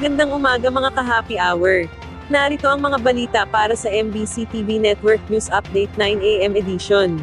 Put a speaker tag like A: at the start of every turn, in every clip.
A: Magandang umaga mga ka-happy hour. Narito ang mga balita para sa MBC TV Network News Update 9 AM edition.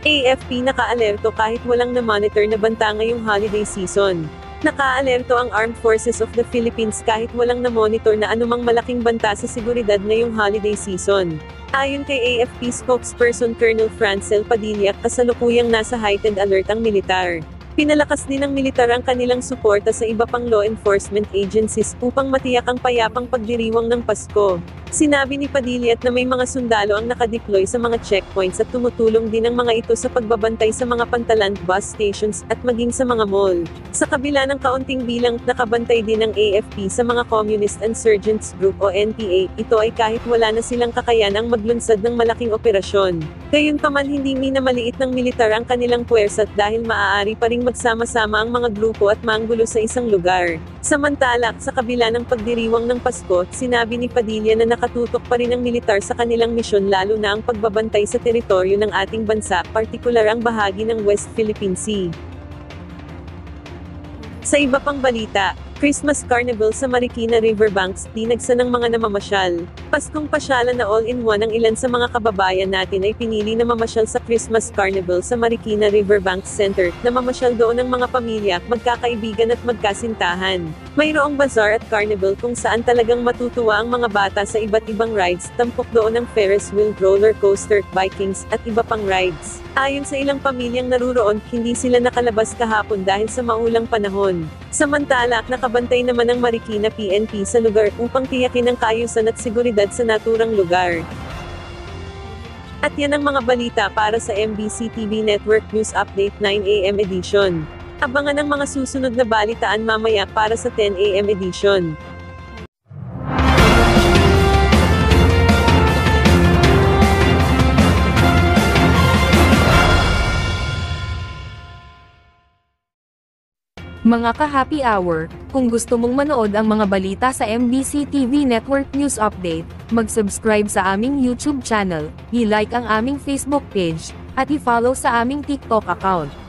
A: AFP nakaalerto kahit walang na-monitor na banta ngayong holiday season. Nakaalerto ang Armed Forces of the Philippines kahit walang na-monitor na anumang malaking banta sa seguridad ngayong holiday season. Ayon kay AFP spokesperson Colonel Francel Padilla, kasalukuyang nasa heightened alert ang militar. Pinalakas din ng militar ang kanilang suporta sa iba pang law enforcement agencies upang matiyak ang payapang pagdiriwang ng Pasko. Sinabi ni Padilla na may mga sundalo ang nakadeploy sa mga checkpoints at tumutulong din ang mga ito sa pagbabantay sa mga pantalan, bus stations, at maging sa mga mall. Sa kabila ng kaunting bilang, nakabantay din ng AFP sa mga Communist Insurgents Group o NPA, ito ay kahit wala na silang kakayanang maglunsad ng malaking operasyon. Gayunpaman hindi minamaliit ng militar ang kanilang puwersa dahil maaari pa ring magsama-sama ang mga grupo at manggulo sa isang lugar. Samantala, sa kabila ng pagdiriwang ng Pasko, sinabi ni Padilla na nakatutok pa rin ang militar sa kanilang misyon lalo na ang pagbabantay sa teritoryo ng ating bansa, partikular ang bahagi ng West Philippine Sea. Sa iba pang balita, Christmas Carnival sa Marikina Riverbanks, dinagsa ng mga namamasyal. Paskong pasyalan na all-in-one ang ilan sa mga kababayan natin ay pinili na mamasyal sa Christmas Carnival sa Marikina Riverbanks Center, na mamasyal doon ng mga pamilya, magkakaibigan at magkasintahan. Mayroong bazaar at carnival kung saan talagang matutuwa ang mga bata sa iba't ibang rides, tampok doon ang Ferris wheel, roller coaster, Vikings, at iba pang rides. Ayon sa ilang pamilyang naruroon, hindi sila nakalabas kahapon dahil sa maulang panahon. Samantala, nakabantay naman ang Marikina PNP sa lugar upang tiyakin ang kaayusan at seguridad sa naturang lugar. At yan ang mga balita para sa MBC TV Network News Update 9 AM edition. Abangan ang mga susunod na balitaan mamaya para sa 10 AM edition.
B: Mga ka-happy hour, kung gusto mong manood ang mga balita sa MBC TV Network News Update, mag-subscribe sa aming YouTube channel, i-like ang aming Facebook page, at i-follow sa aming TikTok account.